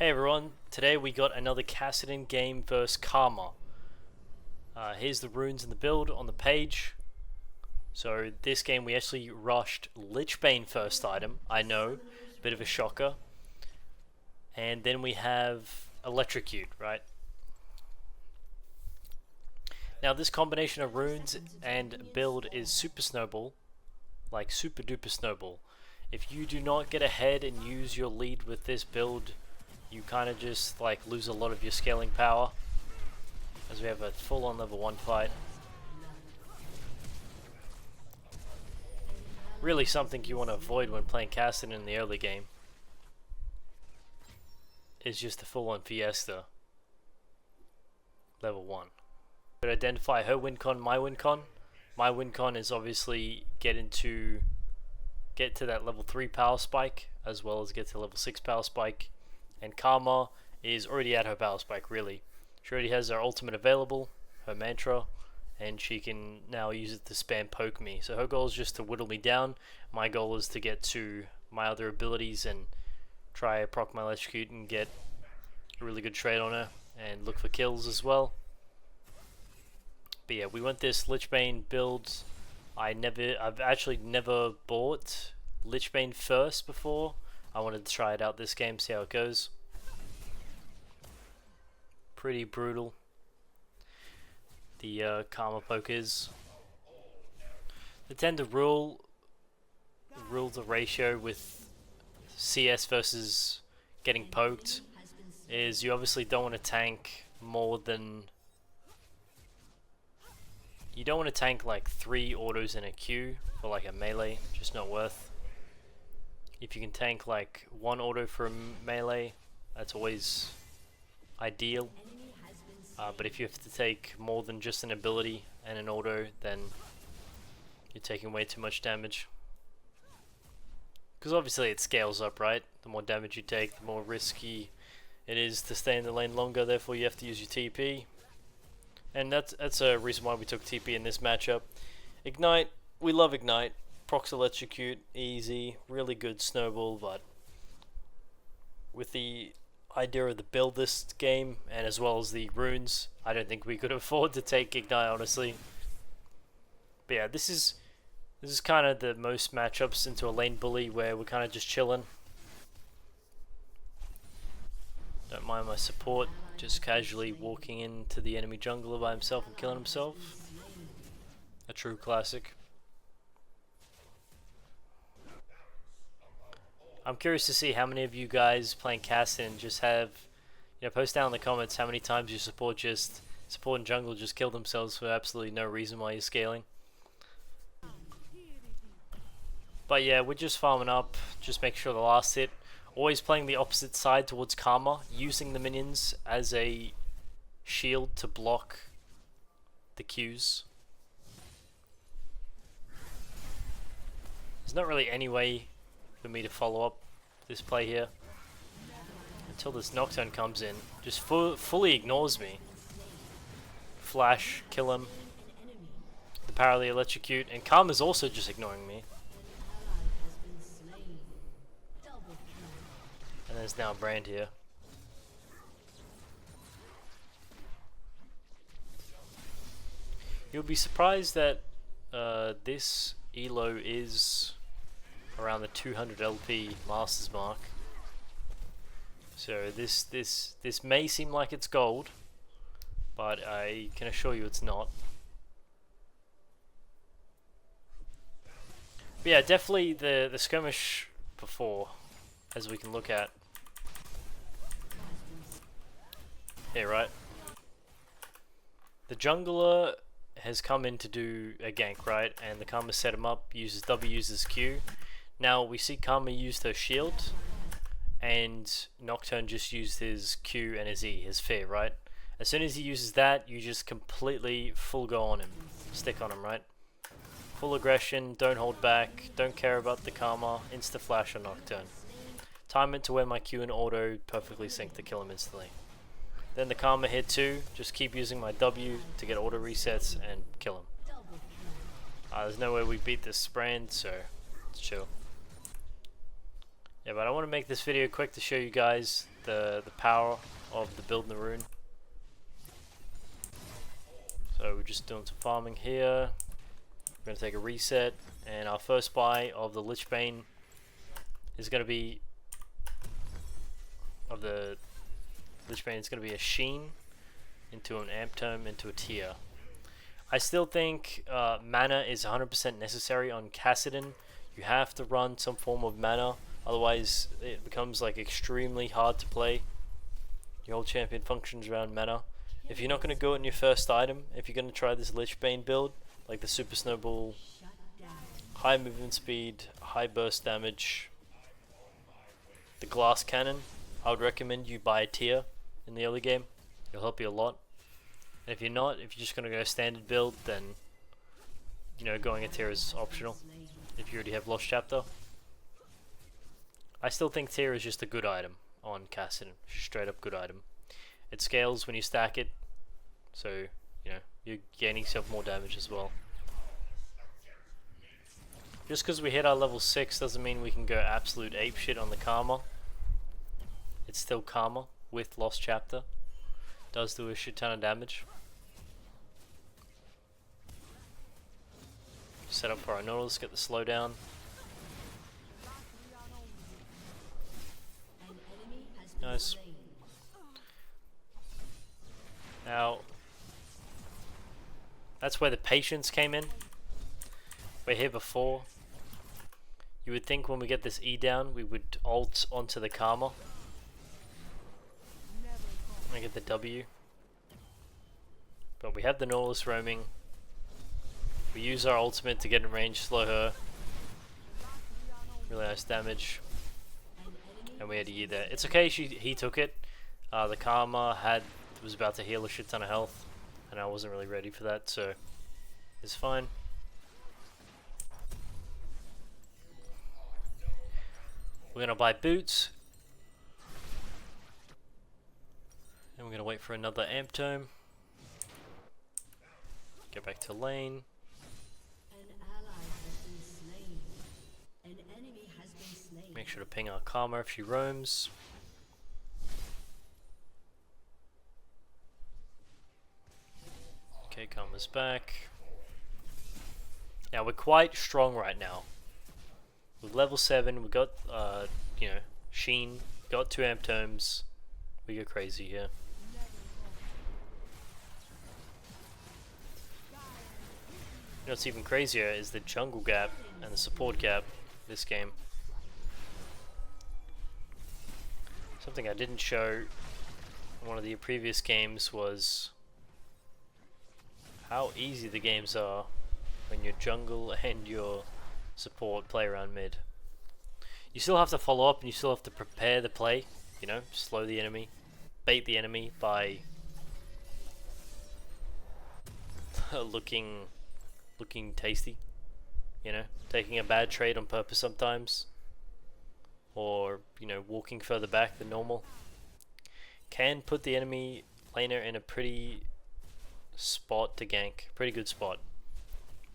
Hey everyone, today we got another Kassadin game versus Karma. Here's the runes in the build on the page. So this game we actually rushed Lich Bane first item, I know, bit of a shocker. And then we have Electrocute, right? Now this combination of runes and build is super snowball, like super duper snowball. If you do not get ahead and use your lead with this build, you kind of just like lose a lot of your scaling power, as we have a full-on level 1 fight. Really something you want to avoid when playing Kassadin in the early game is just a full-on fiesta. Level 1. But identify her win con, my win con. My win con is obviously get to that level 3 power spike, as well as get to level 6 power spike. And Karma is already at her power spike, really. She already has her ultimate available, her mantra, and she can now use it to spam poke me. So her goal is just to whittle me down. My goal is to get to my other abilities and try proc my electrocute and get a really good trade on her and look for kills as well. But yeah, we went this Lich Bane build. I've actually never bought Lich Bane first before. I wanted to try it out this game, see how it goes. Pretty brutal. The Karma poke is. They tend to rule the ratio with CS versus getting poked. Is you obviously don't want to tank more than. You don't want to tank like 3 autos in a queue for like a melee, just not worth. If you can tank like 1 auto for a melee, that's always ideal. But if you have to take more than just an ability and an auto, then you're taking way too much damage. Because obviously it scales up, right? The more damage you take, the more risky it is to stay in the lane longer, therefore you have to use your TP. And that's a reason why we took TP in this matchup. Ignite, we love Ignite. Procs Electrocute, easy, really good snowball, but with the idea of the build this game, and as well as the runes, I don't think we could afford to take Ignite, honestly. But yeah, this is kind of the most matchups into a lane bully where we're kind of just chilling. Don't mind my support, just casually walking into the enemy jungler by himself and killing himself. A true classic. I'm curious to see how many of you guys playing Kassadin just have, post down in the comments how many times your support and jungle just kill themselves for absolutely no reason while you're scaling. But yeah, we're just farming up, just make sure the last hit. Always playing the opposite side towards Karma, using the minions as a shield to block the Qs. There's not really any way for me to follow up this play here until this Nocturne comes in. Just fully ignores me. Flash, kill him. The power of the electrocute, and Karma's also just ignoring me. And there's now Brand here. You'll be surprised that this elo is around the 200 LP Masters mark. So this may seem like it's gold, but I can assure you it's not. But yeah, definitely the skirmish before, as we can look at. Here, right? The jungler has come in to do a gank, right? And the Karma set him up, uses W, uses Q. Now we see Karma used her shield, and Nocturne just used his Q and his E, his fear, right? As soon as he uses that, you just completely full go on him, stick on him, right? Full aggression, don't hold back, don't care about the Karma, insta flash on Nocturne. Time it to where my Q and auto perfectly sync to kill him instantly. Then the Karma hit too, just keep using my W to get auto resets and kill him. There's no way we beat this Brand, so let's chill. Yeah, but I want to make this video quick to show you guys the power of the build and the rune. So we're just doing some farming here. We're going to take a reset, and our first buy of the Lich Bane is going to be a Sheen into an Amp Tome into a Tier. I still think mana is 100% necessary on Kassadin. You have to run some form of mana, otherwise it becomes like extremely hard to play. Your whole champion functions around mana. If you're not going to go in your first item, if you're going to try this Lich Bane build, like the Super Snowball, high movement speed, high burst damage, the Glass Cannon, I would recommend you buy a Tier in the early game. It'll help you a lot. And if you're not, if you're just going to go standard build, then going a Tier is optional if you already have Lost Chapter. I still think Tier is just a good item on Kassadin, straight up good item. It scales when you stack it, so you're gaining yourself more damage as well. Just because we hit our level 6 doesn't mean we can go absolute apeshit on the Karma. It's still Karma with Lost Chapter. Does do a shit ton of damage. Set up for our Nautilus, get the slowdown. Nice. Now, that's where the patience came in. We're here before. You would think when we get this E down, we would ult onto the Karma. And get the W. But we have the Nautilus roaming. We use our ultimate to get in range, slow her. Really nice damage. And we had a E there. It's okay, he took it. The Karma was about to heal a shit ton of health, and I wasn't really ready for that, so it's fine. We're gonna buy boots, and we're gonna wait for another Amp Tome. Get back to lane. Make sure to ping our Karma if she roams. Okay, Karma's back. Now we're quite strong right now. With level 7, we got Sheen, got 2 Amp Tomes. We go crazy here. What's even crazier is the jungle gap and the support gap this game. Something I didn't show in one of the previous games was how easy the games are when your jungle and your support play around mid. You still have to follow up and you still have to prepare the play, slow the enemy, bait the enemy by looking tasty, taking a bad trade on purpose sometimes, or walking further back than normal. Can put the enemy laner in a pretty spot to gank, pretty good spot,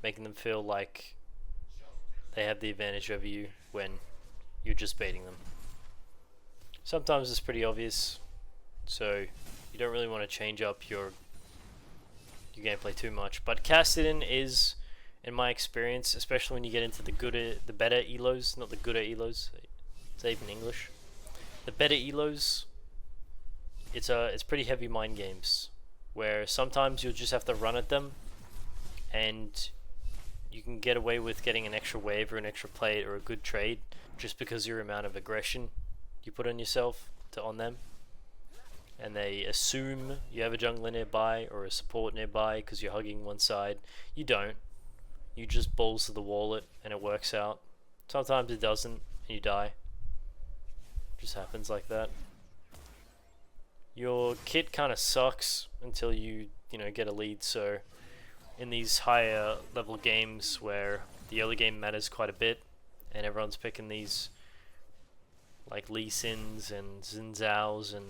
making them feel like they have the advantage over you when you're just baiting them. Sometimes it's pretty obvious, so you don't really want to change up your gameplay too much. But Kassadin is, in my experience, especially when you get into the better elos, not the gooder elos, is that even English? The better elos, it's pretty heavy mind games, where sometimes you'll just have to run at them, and you can get away with getting an extra wave or an extra plate or a good trade just because of your amount of aggression you put on yourself on them, and they assume you have a jungler nearby or a support nearby because you're hugging one side. You don't. You just balls to the wall it and it works out. Sometimes it doesn't and you die. It just happens like that. Your kit kind of sucks until you get a lead, so in these higher level games where the early game matters quite a bit and everyone's picking these like Lee Sins and Xin Zhao's and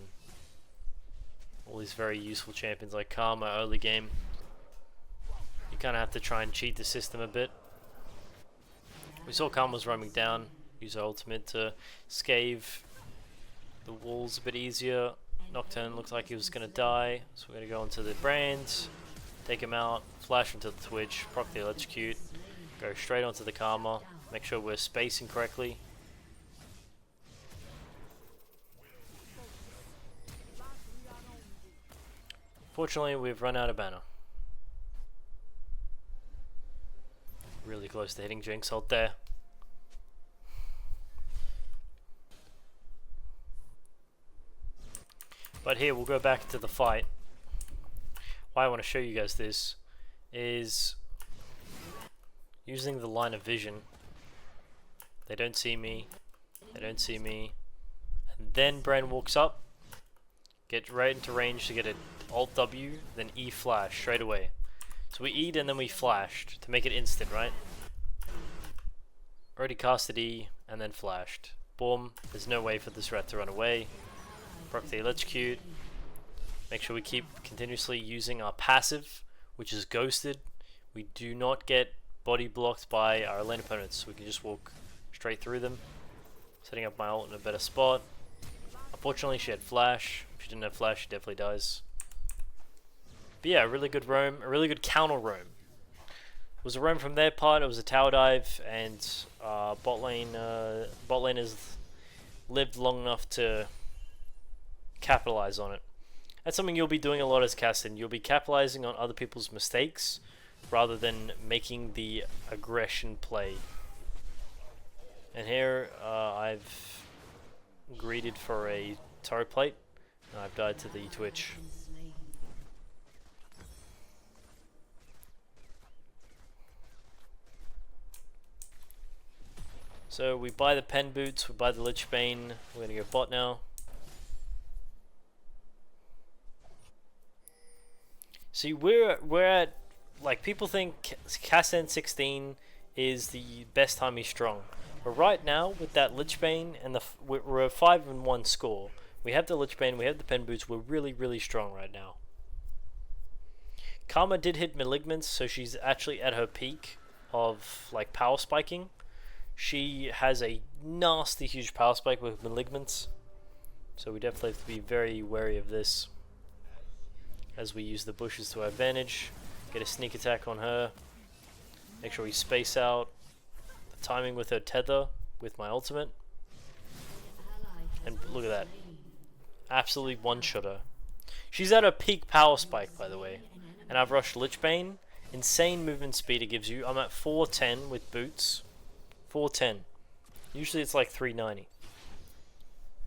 all these very useful champions like Karma early game, you kind of have to try and cheat the system a bit. We saw Karma was roaming down, use her ultimate to scave the wall's a bit easier. Nocturne looked like he was going to die, so we're going to go onto the brands, take him out, flash into the Twitch, proc the electrocute, go straight onto the Karma, make sure we're spacing correctly. Fortunately, we've run out of mana. Really close to hitting Jinx ult there. But here, we'll go back to the fight. Why I want to show you guys this is using the line of vision. They don't see me. They don't see me. And then Bran walks up. Get right into range to get an Alt W, then E flash straight away. So we E'd and then we flashed to make it instant, right? Already casted E and then flashed. Boom. There's no way for this rat to run away. Proc the electrocute. Make sure we keep continuously using our passive, which is ghosted. We do not get body blocked by our lane opponents. We can just walk straight through them. Setting up my ult in a better spot. Unfortunately, she had flash. If she didn't have flash, she definitely dies. But yeah, a really good roam, a really good counter roam. It was a roam from their part. It was a tower dive, and bot lane has lived long enough to capitalize on it. That's something you'll be doing a lot as Kassadin. You'll be capitalizing on other people's mistakes rather than making the aggression play. And here I've greeted for a turret plate, and I've died to the Twitch. So we buy the pen boots, we buy the lich bane. We're gonna go bot now. See, we're at, like, people think Kassadin 16 is the best time he's strong, but right now with that lich bane and we're a 5-1 score. We have the lich bane, we have the pen boots. We're really strong right now. Karma did hit malignance, so she's actually at her peak of like power spiking. She has a nasty huge power spike with malignance, so we definitely have to be very wary of this as we use the bushes to our advantage. Get a sneak attack on her. Make sure we space out the timing with her tether with my ultimate. And look at that. Absolutely one-shot her. She's at her peak power spike, by the way. And I've rushed Lich Bane. Insane movement speed it gives you. I'm at 410 with boots. 410. Usually it's like 390.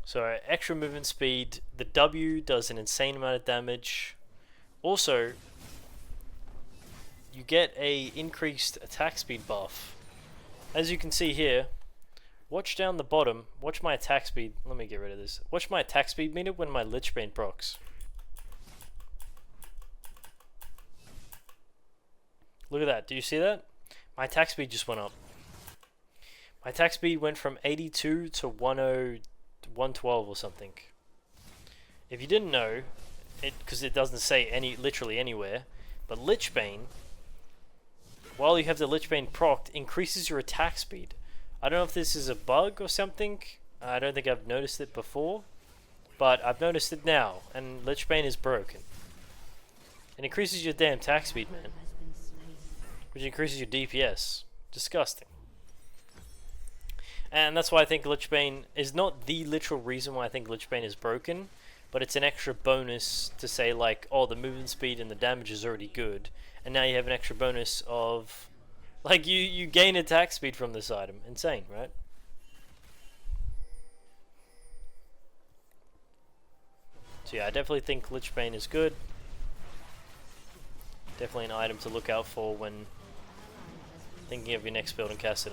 So extra movement speed. The W does an insane amount of damage. Also, you get a increased attack speed buff. As you can see here, watch down the bottom. Watch my attack speed. Let me get rid of this. Watch my attack speed meter when my Lich Bane procs. Look at that. Do you see that? My attack speed just went up. My attack speed went from 82 to 112 or something. If you didn't know, because it doesn't say literally anywhere, but Lich Bane, while you have the Lich Bane procced, increases your attack speed. I don't know if this is a bug or something. I don't think I've noticed it before, but I've noticed it now, and Lich Bane is broken. It increases your damn attack speed, man. Which increases your DPS. Disgusting. And that's why I think Lich Bane is not the literal reason why I think Lich Bane is broken, but it's an extra bonus to say like, oh, the movement speed and the damage is already good, and now you have an extra bonus of, like, you gain attack speed from this item. Insane, right? So yeah, I definitely think Lich Bane is good. Definitely an item to look out for when thinking of your next build in Kassadin.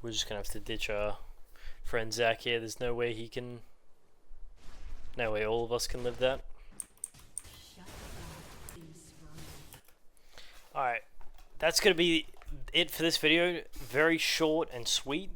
We're just gonna have to ditch our friend Zach here. There's no way he can... No way all of us can live that. Alright, that's gonna be it for this video. Very short and sweet.